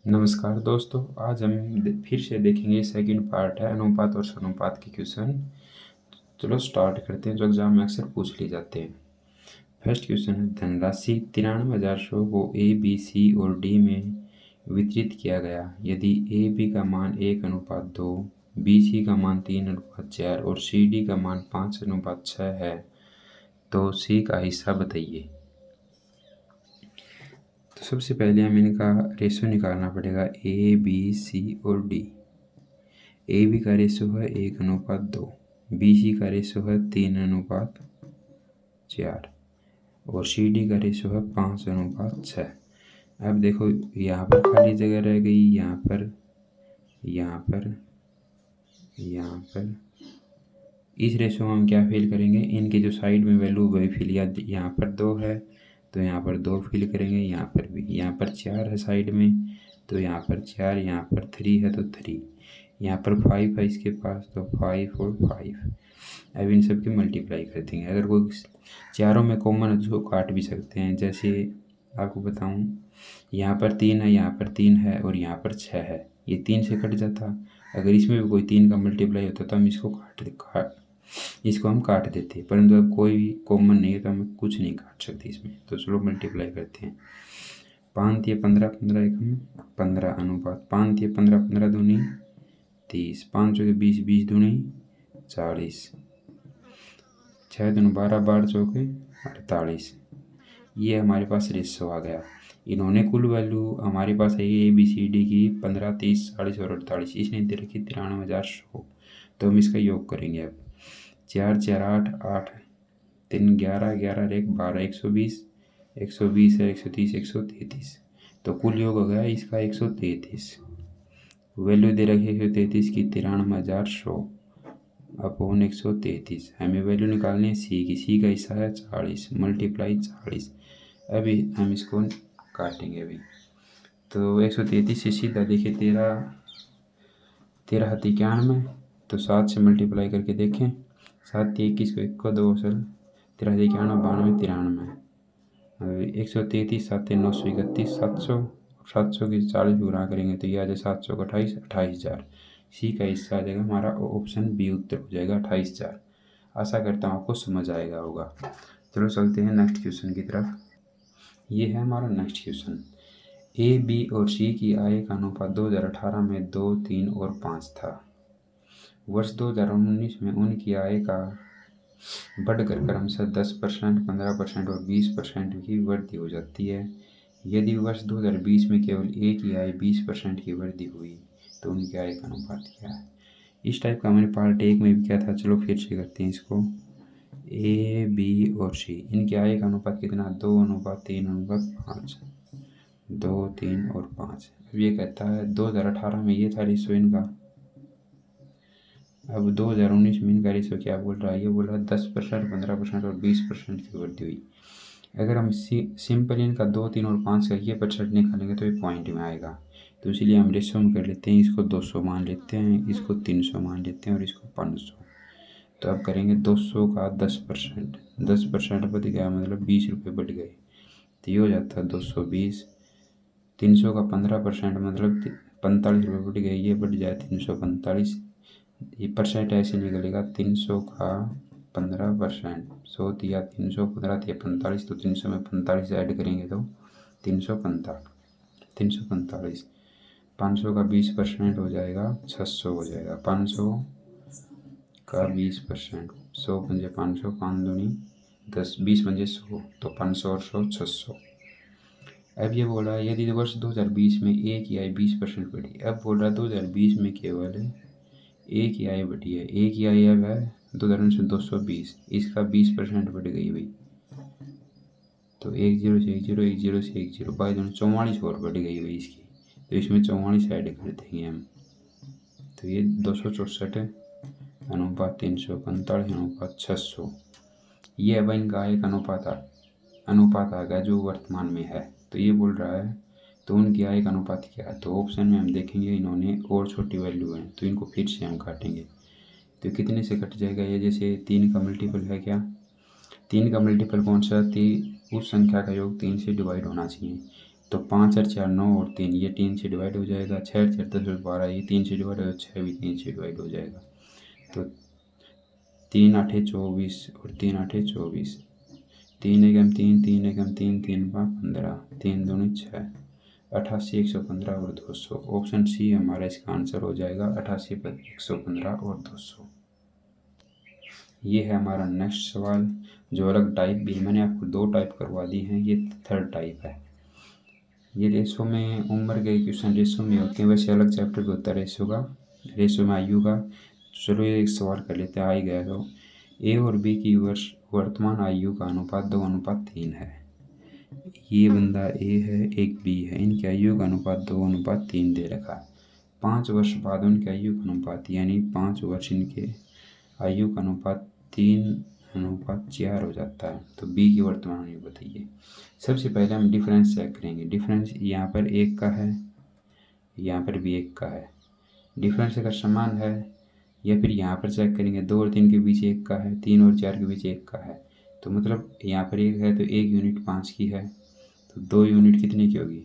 नमस्कार दोस्तों, आज हम फिर से देखेंगे सेकंड पार्ट है अनुपात और समानुपात के क्वेश्चन। चलो स्टार्ट करते हैं जो एग्जाम में अक्सर पूछ लिए जाते हैं। फर्स्ट क्वेश्चन है, धनराशि 93,100 को ए, बी, सी और डी में वितरित किया गया। यदि ए बी का मान 1:2, बी सी का मान 3:4 और सी डी का मान 5:6 है तो सी का हिस्सा बताइए। तो सबसे पहले हमें इनका रेशो निकालना पड़ेगा, ए बी सी और डी। ए बी का रेशो है 1:2, बी सी का रेशो है 3:4 और सी डी का रेशो है 5:6। अब देखो यहाँ पर खाली जगह रह गई, यहाँ पर, यहाँ पर, यहाँ पर। इस रेशो में हम क्या फिल करेंगे, इनके जो साइड में वैल्यू वही फिल, या यहाँ पर 2 है तो यहाँ पर 2 फिल करेंगे, यहाँ पर भी। यहाँ पर 4 है साइड में तो यहाँ पर 4, यहाँ पर 3 है तो 3, यहाँ पर 5 है इसके पास तो 5 और 5। अब इन सब की मल्टीप्लाई कर देंगे। अगर कोई चारों में कॉमन है तो उसको काट भी सकते हैं। जैसे आपको बताऊं, यहाँ पर 3 है, यहाँ पर 3 है और यहाँ पर 6 है, ये 3 से कट जाता। अगर इसमें भी कोई 3 का मल्टीप्लाई होता तो हम इसको हम काट देते, परंतु अब कोई भी कॉमन नहीं है तो हम कुछ नहीं काट सकते इसमें। तो चलो मल्टीप्लाई करते हैं। 5 × 15 15 एकम 15 अनुपात 5 × 15 15 दूनी 30, 5 चौके 20 20 दूनी 40, 6 दूनी 12 12 चौके 48। ये हमारे पास रेशो आ गया। इन्होंने कुल वैल्यू हमारे पास है ए बी सी डी की 15 30 40 और 48, इसने दे रखी 93,100। तो हम इसका योग करेंगे। अब 4 4 8 8 3 11 11 1 12 120 120 है 130 133। तो कुल योग हो गया इसका 133। वैल्यू दे रखी है 133 की 93,100 अपॉन 133। हमें वैल्यू निकालनी है सी की। सी का हिस्सा है 40 मल्टीप्लाई 40। अभी हम इसको काटेंगे। अभी तो 133 से सीधा देखिए 13 हाथी 91, तो 7 से मल्टीप्लाई करके देखें। 7 21 को 1 को 2 असल 13 हाथी 91 92 93। 133 7 931 700, 700 की 40 गुना करेंगे तो ये आ जाए 700 का 28 28,000। सी का हिस्सा आ जाएगा हमारा ऑप्शन बी, उत्तर हो जाएगा 28,000। आशा करता हूँ आपको समझ आएगा होगा। चलो चलते हैं नेक्स्ट क्वेश्चन की तरफ। ये है हमारा नेक्स्ट क्वेश्चन। ए बी और सी की आय का अनुपात 2018 में 2 3 और 5 था। वर्ष 2019 में उनकी आय का बढ़कर क्रमशः 10%, 15% और 20% की वृद्धि हो जाती है। यदि वर्ष 2020 में केवल ए की आय 20% की वृद्धि हुई तो उनकी आय का अनुपात क्या है। इस टाइप का मैंने पार्ट 1 में भी किया था। चलो फिर से करते हैं इसको। ए बी और सी, इनकी आय का अनुपात कितना, 2:3:5, 2 3 और 5। अब ये कहता है 2018 में ये था रेशो इनका, अब 2019 में इनका रेशो क्या बोल रहा है, ये बोल रहा है 10%, 15% और 20% की वृद्धि हुई। अगर हम सिंपल इनका 2 3 और 5 का ये परसेंट निकालेंगे तो ये पॉइंट में आएगा। तो इसलिए हम रेशो में कर लेते हैं, इसको 200 मान लेते हैं, इसको 300 मान लेते हैं और इसको 500। तो अब करेंगे 200 का 10%, 10% बढ़ गया मतलब 20 रुपये बढ़ गए तो ये हो जाता है 220। 300 का 15% मतलब 45 रुपये बढ़ गए, ये बढ़ जाए 345। ये परसेंट ऐसे निकलेगा 300 का 15%, 100 दिया 300, 15 दिया 45, तो 300 में 45 ऐड करेंगे तो 345। 500 का 20% हो जाएगा 600 हो जाएगा। 500 का 20%, 100 पंजे 500, 5 दूनी 10, 20 पंजे 100, तो 500 और 100 600। अब ये बोल रहा है यदि वर्ष 2020 में ए की आय 20% बढ़ी। अब बोल रहा है 2020 में केवल ए की आय बढ़ी है। ए की आय अब है 220, इसका 20% बढ़ गई भाई, तो 1 0 से 1 0, 1 0 से 1 0, बाई दोनों 44 और बढ़ गई भाई इसकी, तो इसमें 44 ऐड कर देंगे हम। तो ये 264 अनुपात 345 अनुपात 600, ये अब इनका एक अनुपात आ गया जो वर्तमान में है। तो ये बोल रहा है तो उनकी आय का अनुपात क्या है। तो ऑप्शन में हम देखेंगे इन्होंने और छोटी वैल्यू है तो इनको फिर से हम काटेंगे। तो कितने से कट जाएगा ये, जैसे 3 का मल्टीपल है क्या, 3 का मल्टीपल कौन सा, उस संख्या का योग 3 से डिवाइड होना चाहिए। तो 5 और 4 9 और 3 ये 3 से डिवाइड हो जाएगा। 6 और 4 10 और 12 ये 3 से डिवाइड हो, 6 भी 3 से डिवाइड हो जाएगा। तो 3 8 24 और 3 8 24, 3 एकम 3, 3 एकम 3, 3 5 15, 3 दूनी 6, 88 115 और 200। ऑप्शन सी हमारा इसका आंसर हो जाएगा 88 115 और 200। ये है हमारा नेक्स्ट सवाल, जो अलग टाइप भी मैंने आपको 2 टाइप करवा दी हैं, ये थर्ड टाइप है। ये रेशो में उम्र के क्वेश्चन रेशो में होते हैं, वैसे अलग चैप्टर भी होता है रेशो का, रेशो में आयु का। चलो ये एक सवाल कर लेते हैं, आ ही गया। तो ए और बी की वर्तमान आयु का अनुपात 2:3 है। ये बंदा ए है, एक बी है, इनकी आयु का अनुपात 2:3 दे रखा है। 5 वर्ष बाद उनकी आयु का अनुपात, यानी 5 वर्ष इनके आयु का अनुपात 3:4 हो जाता है। तो बी की वर्तमान आयु बताइए। सबसे पहले हम डिफरेंस चेक करेंगे। डिफरेंस यहाँ पर 1 का है, यहाँ पर भी 1 का है। डिफरेंस अगर समान है, या फिर यहाँ पर चेक करेंगे 2 और 3 के बीच 1 का है, 3 और 4 के बीच 1 का है, तो मतलब यहाँ पर 1 है तो 1 यूनिट 5 की है, तो 2 यूनिट कितने की होगी,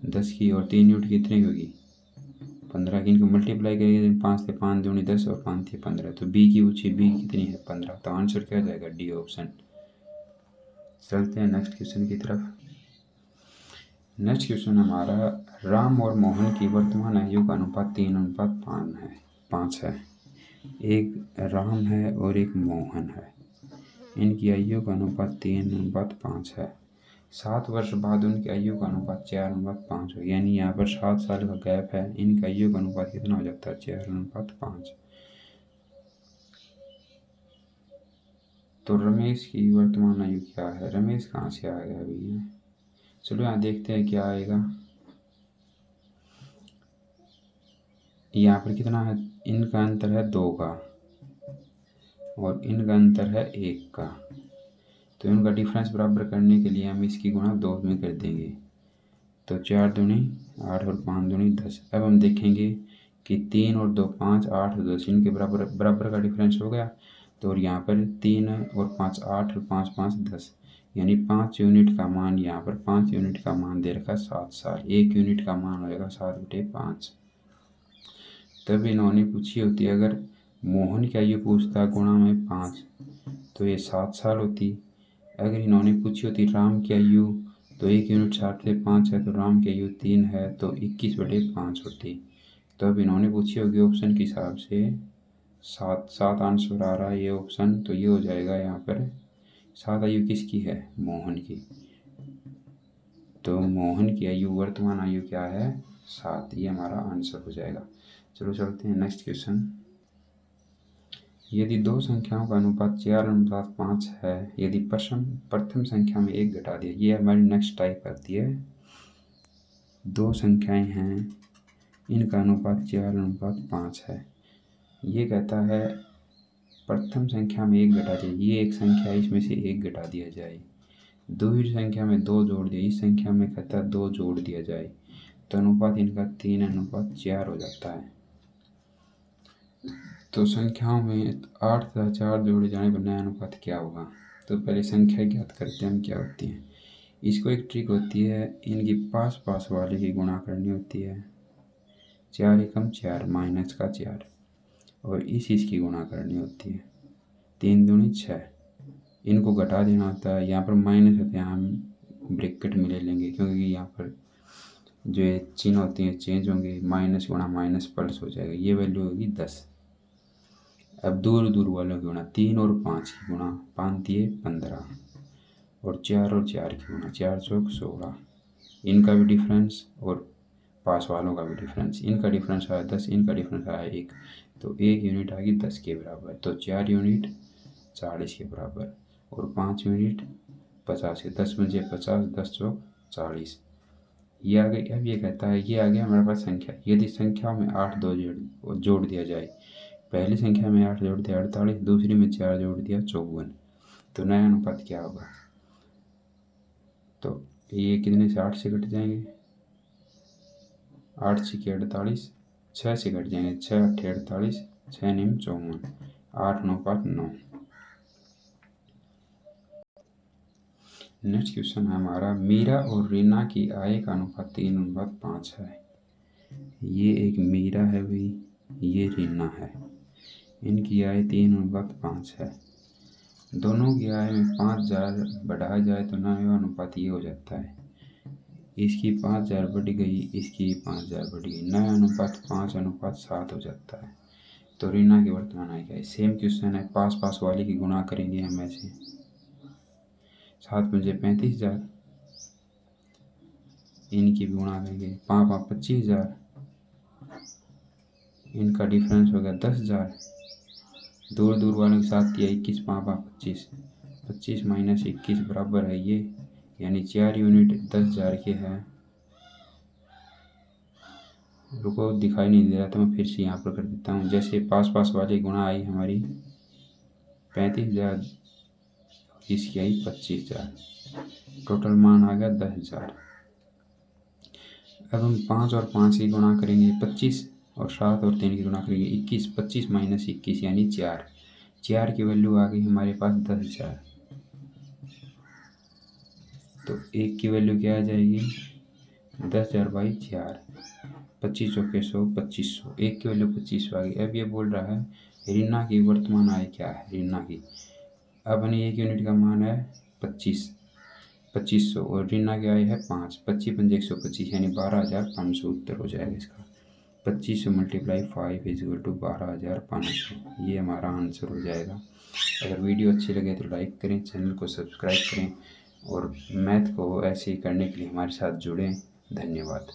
10 की, और 3 यूनिट कितने की होगी, 15 की। इनको मल्टीप्लाई करेंगे 5 से 5 दूनी 10 और 5 से 15, तो बी की पूछी, बी कितनी है 15। तो आंसर क्या जाएगा, डी ऑप्शन। चलते हैं नेक्स्ट क्वेश्चन की तरफ। नेक्स्ट क्वेश्चन हमारा, राम और मोहन की वर्तमान आयु का अनुपात 3:5 है। एक राम है और एक मोहन है, इनकी आयु का अनुपात 3:5 है। 7 वर्ष बाद उनकी आयु का अनुपात 4:5 हो, यानी यहाँ पर 7 साल का गैप है, इनकी आयु का अनुपात कितना हो जाता है, 4:5। तो रमेश की वर्तमान आयु क्या है, रमेश कहाँ से आ गया अभी। चलो यहाँ देखते हैं क्या आएगा। यहाँ पर कितना है, इनका अंतर है 2 का और इनका अंतर है 1 का। तो इनका डिफरेंस बराबर करने के लिए हम इसकी गुणा 2 में कर देंगे। तो 4 दूनी 8 और 5 दूनी 10। अब हम देखेंगे कि 3 और 2 5, 8 और 10 इनके बराबर का डिफरेंस हो गया। तो और यहाँ पर 3 और 5 8 और 5 5 10, यानी 5 यूनिट का मान, यहाँ पर 5 यूनिट का मान दे रखा 7 साल। 1 यूनिट का मान हो जाएगा 7/5। तब इन्होंने पूछी होती, अगर मोहन की आयु पूछता गुणा में 5 तो ये 7 साल होती। अगर इन्होंने पूछी होती राम की आयु, तो 1 यूनिट 7/5 है, तो राम की आयु 3 है, तो 21/5 होती। तो अब इन्होंने पूछी होगी ऑप्शन के हिसाब से 7 आंसर आ रहा है ये ऑप्शन, तो ये हो जाएगा यहाँ पर 7 आयु किसकी है, मोहन की। तो मोहन की आयु, वर्तमान आयु क्या है, 7। ये हमारा आंसर हो जाएगा। चलो चलते हैं नेक्स्ट क्वेश्चन। यदि 2 संख्याओं का अनुपात 4:5 है, यदि प्रथम संख्या में 1 घटा दिया, ये हमारी नेक्स्ट टाइप आती है। 2 संख्याएं हैं, इनका अनुपात 4:5 है। ये कहता है प्रथम संख्या में 1 घटा दिया, ये एक संख्या है, इसमें से 1 घटा दिया जाए। दूसरी संख्या में 2 जोड़ दिया, इस संख्या में कहता है 2 जोड़ दिया जाए, तो अनुपात इनका 3:4 हो जाता है। तो संख्याओं में 8 तथा 4 जोड़े जाने पर नया अनुपात क्या होगा। तो पहले संख्या ज्ञात करते हैं हम क्या होती है। इसको एक ट्रिक होती है, इनकी पास पास वाले की गुणा करनी होती है। 4 एकम 4 माइनस का 4, और इसकी गुणा करनी होती है। 3 दूनी 6, इनको घटा देना होता है। यहाँ पर माइनस होते हैं, हम ब्रैकेट में ले लेंगे, क्योंकि यहाँ पर जो चिन्ह होते हैं चेंज होंगे। माइनस गुणा माइनस प्लस हो जाएगा, ये वैल्यू होगी 10। अब दूर दूर वालों की गुणा, 3 और 5 की गुणा, 5 दिए 15, और 4 और 4 की गुणा, 4 चौक 16। इनका भी डिफरेंस और पास वालों का भी डिफरेंस, इनका डिफरेंस आया 10, इनका डिफरेंस आया 1, तो 1 यूनिट आ गई 10 के बराबर। तो 4 यूनिट 40 के बराबर, और 5 यूनिट 50 के, 10 पंजे 50, 10 चौक 40, ये आ गई। अब ये कहता है, ये आ गया हमारे पास संख्या। यदि संख्याओं में 8 2 जोड़ दिया जाए, पहली संख्या में 8 जोड़ दिया 48, दूसरी में 4 जोड़ दिया 54, तो नया अनुपात क्या होगा। तो ये कितने से 8 से कट जाएंगे, 8 6 48, 6 से कट जाएंगे, 6 8 48, 6 9 54, 8 9 5 9। नेक्स्ट क्वेश्चन है हमारा, मीरा और रीना की आय का अनुपात 3:5 है। ये एक मीरा है भाई, ये रीना है, इनकी आय 3:5 है। दोनों की आय में 5,000 बढ़ाया जाए तो नया अनुपात ये हो जाता है, इसकी 5,000 बढ़ गई, इसकी 5,000 बढ़ गई, नया अनुपात 5:7 हो जाता है। तो रीना की वर्तमान आय क्या है। सेम क्वेश्चन है, पास पास वाले की गुणा करेंगे हम ऐसे, 7 पंजे 35,000, इनकी भी गुणा करेंगे, 5 5 25,000, इनका डिफरेंस हो गया 10,000, दूर दूर वालों के साथ दिया 21, 5 5 25, 25 माइनस 21 बराबर है ये, यानी 4 यूनिट 10,000 के हैं। रुको दिखाई नहीं दे रहा तो मैं फिर से यहाँ पर कर देता हूँ। जैसे पास पास वाली गुणा आई हमारी 35,000, इसकी आई 25,000, टोटल मान आ गया 10,000। अब हम 5 और 5 की गुणा करेंगे 25, और 7 और 3 की गुणा करेंगे 21, 25 माइनस 21 यानी 4, 4 की वैल्यू आ गई हमारे पास 10,000। तो एक की वैल्यू क्या आ जाएगी, 10,000 बाई 4, 25 चौके 100, 2500, एक की वैल्यू 25 आ गई। अब ये बोल रहा है रीना की वर्तमान आय क्या है। रीना की अब यानी एक यूनिट का मान है 2500 और रीना की आय है 5, 25 पंजे 125 यानी 12,500 उत्तर हो जाएगा इसका। 2500 मल्टीप्लाई 5 इक्वल टू 12,500, ये हमारा आंसर हो जाएगा। अगर वीडियो अच्छी लगे तो लाइक करें, चैनल को सब्सक्राइब करें और मैथ को ऐसे ही करने के लिए हमारे साथ जुड़ें। धन्यवाद।